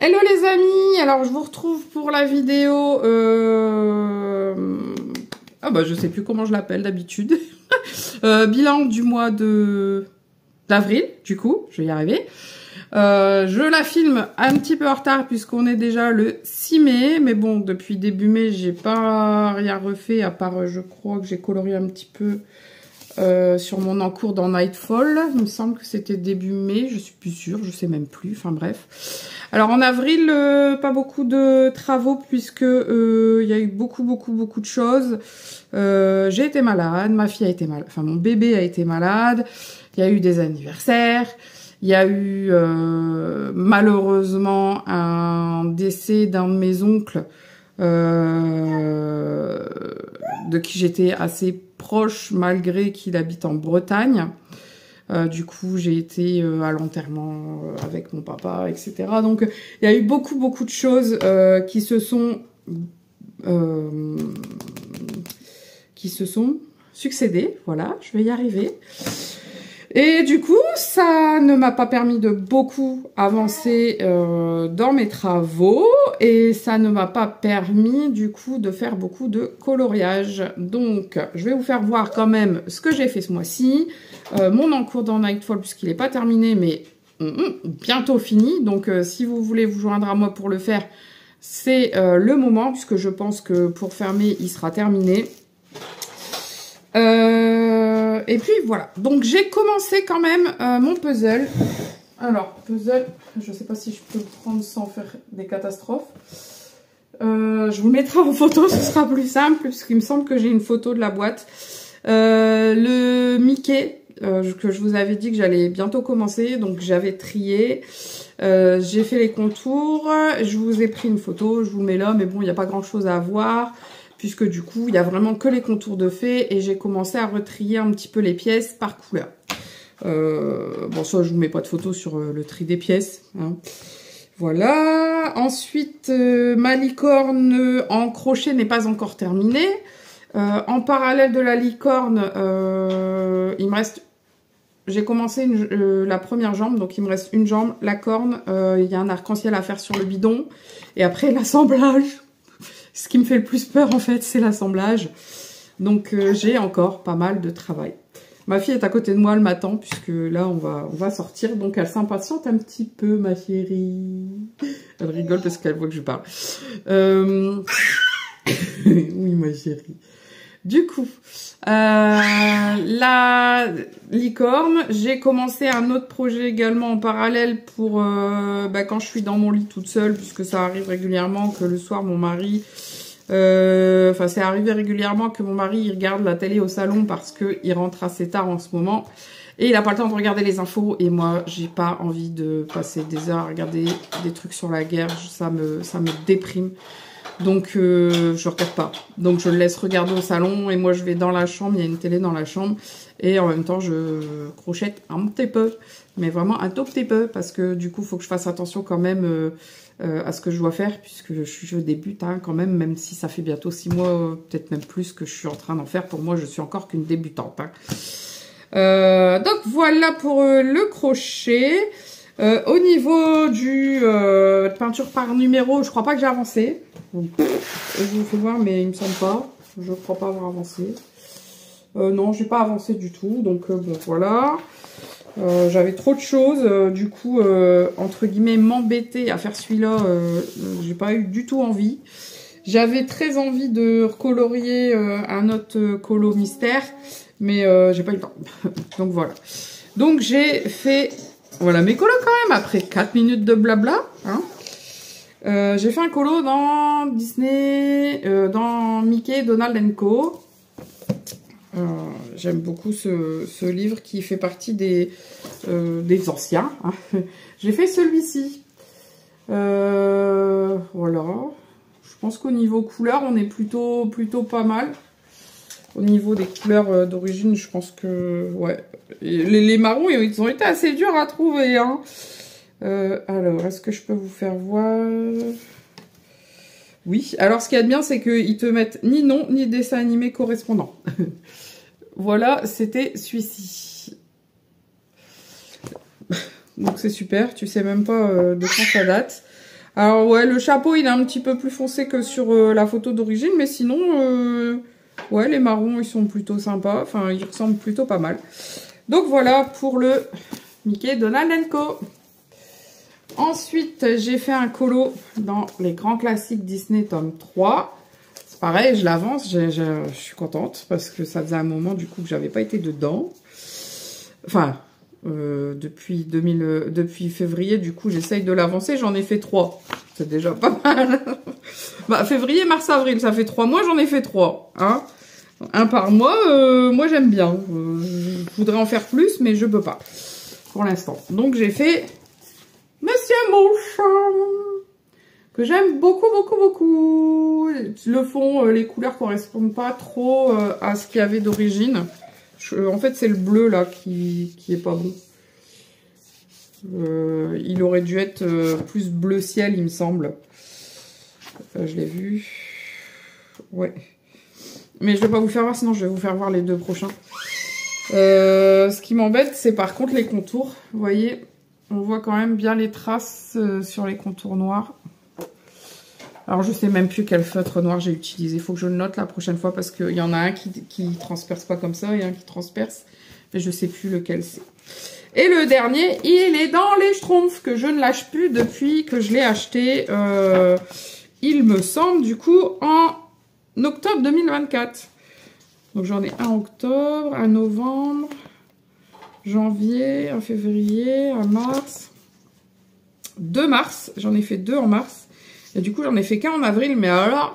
Hello les amis, alors je vous retrouve pour la vidéo, ah bah je sais plus comment je l'appelle d'habitude, bilan du mois d'avril, du coup, je vais y arriver. Je la filme un petit peu en retard puisqu'on est déjà le 6 mai, mais bon, depuis début mai, j'ai pas rien refait à part, je crois que j'ai colorié un petit peu sur mon encours dans Nightfall. Il me semble que c'était début mai, je suis plus sûre, je sais même plus, enfin bref. Alors en avril, pas beaucoup de travaux puisque il y a eu beaucoup de choses. J'ai été malade, ma fille a été malade, enfin mon bébé a été malade, il y a eu des anniversaires, il y a eu malheureusement un décès d'un de mes oncles de qui j'étais assez proche malgré qu'il habite en Bretagne. Du coup, j'ai été à l'enterrement avec mon papa, etc. Donc, il y a eu beaucoup de choses qui se sont succédées. Voilà, je vais y arriver. Et du coup, ça ne m'a pas permis de beaucoup avancer dans mes travaux et ça ne m'a pas permis du coup de faire beaucoup de coloriage. Donc, je vais vous faire voir quand même ce que j'ai fait ce mois-ci. Mon encours dans Nightfall puisqu'il n'est pas terminé mais bientôt fini. Donc, si vous voulez vous joindre à moi pour le faire, c'est le moment puisque je pense que pour fermer, il sera terminé. Et puis voilà, donc j'ai commencé quand même mon puzzle. Alors, puzzle, je sais pas si je peux le prendre sans faire des catastrophes. Je vous le mettrai en photo, ce sera plus simple, puisqu'il me semble que j'ai une photo de la boîte. Le Mickey, que je vous avais dit que j'allais bientôt commencer, donc j'avais trié. J'ai fait les contours, je vous ai pris une photo, je vous le mets là, mais bon, il n'y a pas grand chose à voir. Puisque du coup, il n'y a vraiment que les contours de fées et j'ai commencé à retrier un petit peu les pièces par couleur. Bon, ça, je vous mets pas de photo sur le tri des pièces. Hein. Voilà. Ensuite, ma licorne en crochet n'est pas encore terminée. En parallèle de la licorne, il me reste... J'ai commencé la première jambe, donc il me reste une jambe, la corne. Il y a un arc-en-ciel à faire sur le bidon. Et après, l'assemblage. Ce qui me fait le plus peur, en fait, c'est l'assemblage. Donc, j'ai encore pas mal de travail. Ma fille est à côté de moi, elle m'attend, puisque là, on va sortir. Donc, elle s'impatiente un petit peu, ma chérie. Elle rigole parce qu'elle voit que je parle. Oui, ma chérie. Du coup, la licorne, j'ai commencé un autre projet également en parallèle pour quand je suis dans mon lit toute seule, puisque ça arrive régulièrement que le soir, mon mari... Enfin, c'est arrivé régulièrement que mon mari il regarde la télé au salon parce qu'il rentre assez tard en ce moment. Et il n'a pas le temps de regarder les infos. Et moi, j'ai pas envie de passer des heures à regarder des trucs sur la guerre. Ça me déprime. Donc, je regarde pas. Donc, je le laisse regarder au salon. Et moi, je vais dans la chambre. Il y a une télé dans la chambre. Et en même temps, je crochette un petit peu. Mais vraiment un tout petit peu. Parce que du coup, il faut que je fasse attention quand même à ce que je dois faire. Puisque je débute hein, quand même. Même si ça fait bientôt 6 mois, peut-être même plus que je suis en train d'en faire. Pour moi, je suis encore qu'une débutante. Hein. Donc, voilà pour le crochet. Au niveau du peinture par numéro, je crois pas que j'ai avancé. Je vous fais voir, mais il me semble pas. Je crois pas avoir avancé. Non, j'ai pas avancé du tout. Donc bon, voilà. J'avais trop de choses. Du coup, entre guillemets, m'embêter à faire celui-là, j'ai pas eu du tout envie. J'avais très envie de recolorier un autre colo mystère, mais j'ai pas eu le temps. Donc voilà. Donc j'ai fait... Voilà mes colos quand même, après 4 minutes de blabla. Hein. J'ai fait un colo dans Disney, dans Mickey, Donald & Co. J'aime beaucoup ce livre qui fait partie des anciens. Hein. J'ai fait celui-ci. Voilà. Je pense qu'au niveau couleur, on est plutôt pas mal. Au niveau des couleurs d'origine, je pense que... Ouais. Les marrons, ils ont été assez durs à trouver. Hein. Alors, est-ce que je peux vous faire voir? Oui. Alors, ce qu'il y a de bien, c'est qu'ils te mettent ni nom, ni dessin animé correspondant. Voilà, c'était celui-ci. Donc, c'est super. Tu sais même pas de quand ça date. Alors ouais, le chapeau, il est un petit peu plus foncé que sur la photo d'origine, mais sinon, ouais, les marrons, ils sont plutôt sympas. Enfin, ils ressemblent plutôt pas mal. Donc voilà pour le Mickey Donald & Co. Ensuite, j'ai fait un colo dans les grands classiques Disney tome 3. C'est pareil, je l'avance, je suis contente parce que ça faisait un moment du coup que j'avais pas été dedans. Enfin, depuis février, du coup, j'essaye de l'avancer. J'en ai fait 3. C'est déjà pas mal. Bah, février, mars, avril, ça fait 3 mois, j'en ai fait 3. Hein, un par mois, moi j'aime bien. Je voudrais en faire plus, mais je peux pas. Pour l'instant. Donc j'ai fait Monsieur Mouchon, que j'aime beaucoup, beaucoup, beaucoup. Le fond, les couleurs correspondent pas trop à ce qu'il y avait d'origine. En fait, c'est le bleu, là, qui est pas bon. Il aurait dû être plus bleu ciel, il me semble. Je l'ai vu. Ouais. Mais je vais pas vous le faire voir, sinon je vais vous faire voir les 2 prochains. Ce qui m'embête, c'est par contre les contours. Vous voyez, on voit quand même bien les traces sur les contours noirs. Alors, je sais même plus quel feutre noir j'ai utilisé. Il faut que je le note la prochaine fois parce qu'il y en a un qui transperce pas comme ça et un qui transperce. Mais je sais plus lequel c'est. Et le dernier, il est dans les Schtroumpfs que je ne lâche plus depuis que je l'ai acheté. Il me semble, du coup, en octobre 2024. Donc, j'en ai un en octobre, un novembre, janvier, un février, un mars. 2 mars. J'en ai fait 2 en mars. Et du coup, j'en ai fait qu'un en avril, mais alors,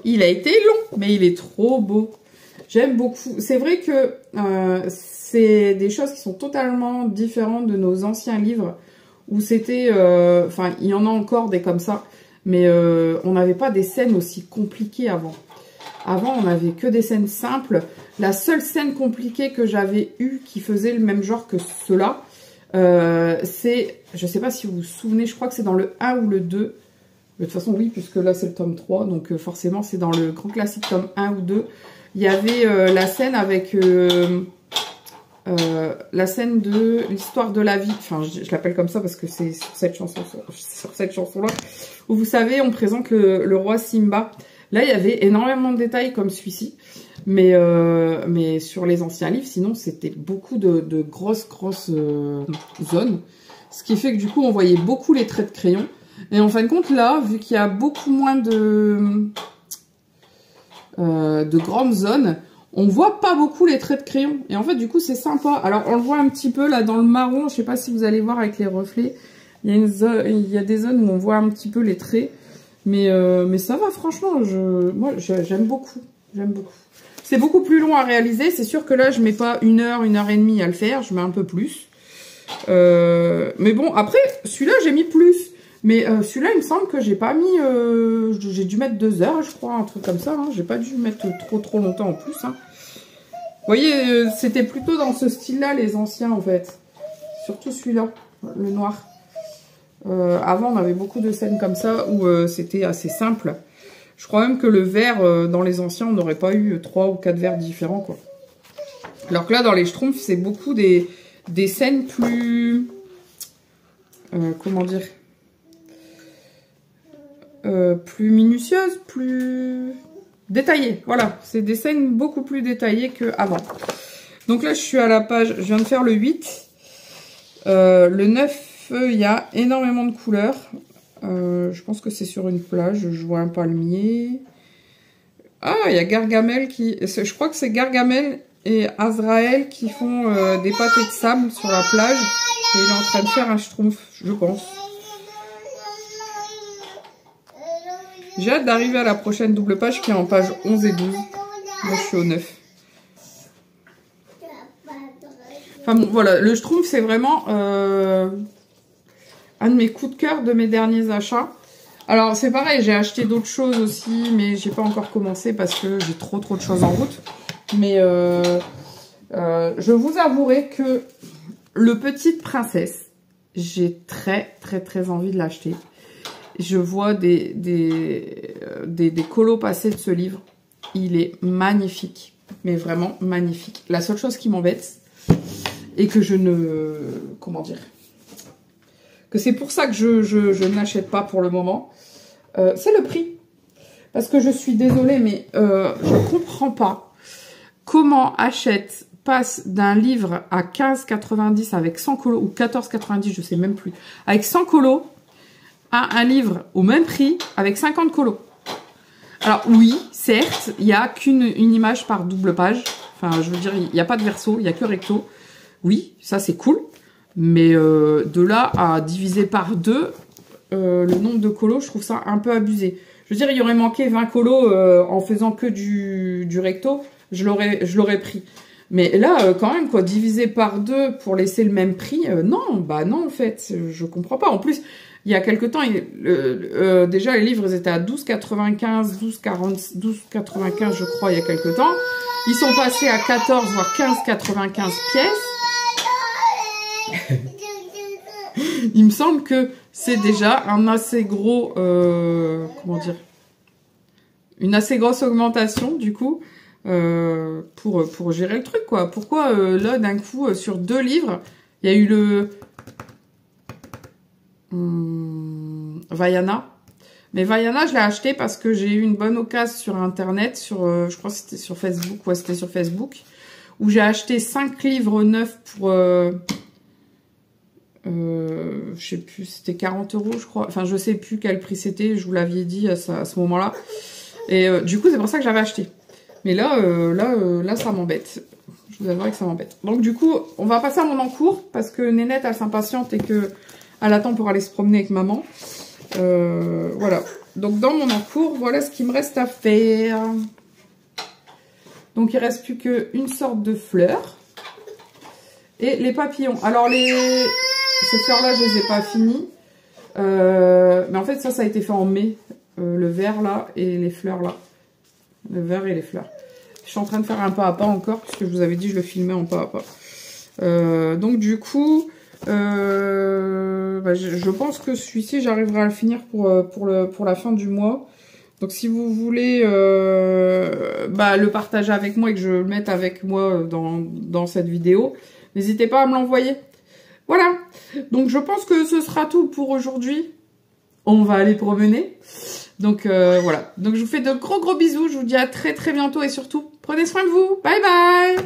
il a été long, mais il est trop beau. J'aime beaucoup. C'est vrai que c'est des choses qui sont totalement différentes de nos anciens livres, où c'était, enfin, il y en a encore des comme ça, mais on n'avait pas des scènes aussi compliquées avant. Avant, on n'avait que des scènes simples. La seule scène compliquée que j'avais eue, qui faisait le même genre que ceux-là, c'est, je sais pas si vous vous souvenez, je crois que c'est dans le 1 ou le 2. De toute façon, oui, puisque là, c'est le tome 3. Donc, forcément, c'est dans le grand classique tome 1 ou 2. Il y avait la scène avec... la scène de l'histoire de la vie. Enfin, je l'appelle comme ça parce que c'est sur cette chanson-là. Où vous savez, on présente le roi Simba. Là, il y avait énormément de détails comme celui-ci. Mais sur les anciens livres, sinon, c'était beaucoup de grosses zones. Ce qui fait que du coup, on voyait beaucoup les traits de crayon. Et en fin de compte, là, vu qu'il y a beaucoup moins de grandes zones, on voit pas beaucoup les traits de crayon. Et en fait, du coup, c'est sympa. Alors, on le voit un petit peu là dans le marron. Je sais pas si vous allez voir avec les reflets. Il y a des zones où on voit un petit peu les traits. Mais ça va, franchement. Moi, j'aime beaucoup. J'aime beaucoup. C'est beaucoup plus long à réaliser. C'est sûr que là, je mets pas 1 heure, 1 heure et demie à le faire. Je mets un peu plus. Mais bon, après, celui-là, j'ai mis plus. Mais celui-là, il me semble que j'ai pas mis... j'ai dû mettre 2 heures, je crois, un truc comme ça. Hein. J'ai pas dû mettre trop longtemps en plus. Hein. Vous voyez, c'était plutôt dans ce style-là, les anciens, en fait. Surtout celui-là, le noir. Avant, on avait beaucoup de scènes comme ça où c'était assez simple. Je crois même que le vert, dans les anciens, on n'aurait pas eu 3 ou 4 verts différents, quoi. Alors que là, dans les Schtroumpfs, c'est beaucoup des scènes plus... comment dire, plus minutieuses, plus détaillées. Voilà, c'est des scènes beaucoup plus détaillées qu'avant. Donc là, je suis à la page, je viens de faire le 8. Le 9, il y a énormément de couleurs. Je pense que c'est sur une plage, je vois un palmier. Ah, il y a Gargamel qui... Je crois que c'est Gargamel et Azraël qui font des pâtés de sable sur la plage. Et il est en train de faire un schtroumpf, je pense. J'ai hâte d'arriver à la prochaine double page qui est en page 11 et 12. Là, je suis au 9. Enfin bon, voilà, le schtroumpf, c'est vraiment un de mes coups de cœur de mes derniers achats. Alors, c'est pareil, j'ai acheté d'autres choses aussi, mais j'ai pas encore commencé parce que j'ai trop de choses en route. Mais je vous avouerai que le Petite Princesse, j'ai très envie de l'acheter. Je vois des colos passer de ce livre. Il est magnifique, mais vraiment magnifique. La seule chose qui m'embête, et que je ne... comment dire, que c'est pour ça que je ne l'achète pas pour le moment. C'est le prix. Parce que je suis désolée, mais je comprends pas comment Hachette passe d'un livre à 15,90 avec 100 colos, ou 14,90, je sais même plus, avec 100 colos, à un livre au même prix avec 50 colos. Alors oui, certes, il n'y a qu'une image par double page. Enfin, je veux dire, il n'y a pas de verso, il n'y a que recto. Oui, ça c'est cool. Mais de là à diviser par 2 le nombre de colos, je trouve ça un peu abusé. Je veux dire, il y aurait manqué 20 colos en faisant que du recto, je l'aurais pris. Mais là, quand même, quoi, diviser par 2 pour laisser le même prix, non, bah non, en fait, je comprends pas. En plus, il y a quelque temps, déjà, les livres, ils étaient à 12,95, 12,95, je crois, il y a quelque temps. Ils sont passés à 14, voire 15,95 pièces. Il me semble que c'est déjà un assez gros, comment dire, une assez grosse augmentation, du coup, pour gérer le truc, quoi. Pourquoi, là, d'un coup, sur 2 livres, il y a eu le Vaiana. Mais Vaiana, je l'ai acheté parce que j'ai eu une bonne occasion sur Internet, je crois que c'était sur Facebook, ouais, c'était sur Facebook, où j'ai acheté 5 livres neufs pour... je sais plus, c'était 40 €, je crois. Enfin, je sais plus quel prix c'était, je vous l'aviez dit à ce moment-là. Et du coup, c'est pour ça que j'avais acheté. Mais là, ça m'embête. Je vous avouerai que ça m'embête. Donc, du coup, on va passer à mon encours, parce que Nénette, elle s'impatiente et que elle attend pour aller se promener avec maman. Voilà. Donc, dans mon encours, voilà ce qu'il me reste à faire. Donc, il reste plus qu'une sorte de fleur. Et les papillons. Alors, ces fleurs-là, je les ai pas finies. Mais en fait, ça a été fait en mai. Le vert, là, et les fleurs, là. Le vert et les fleurs. Je suis en train de faire un pas à pas encore, puisque je vous avais dit, je le filmais en pas à pas. Donc, du coup, je pense que celui-ci, j'arriverai à le finir pour la fin du mois. Donc, si vous voulez le partager avec moi et que je le mette avec moi dans cette vidéo, n'hésitez pas à me l'envoyer. Voilà. Donc, je pense que ce sera tout pour aujourd'hui. On va aller promener. Donc, voilà. Donc, je vous fais de gros bisous. Je vous dis à très bientôt et surtout, prenez soin de vous. Bye bye.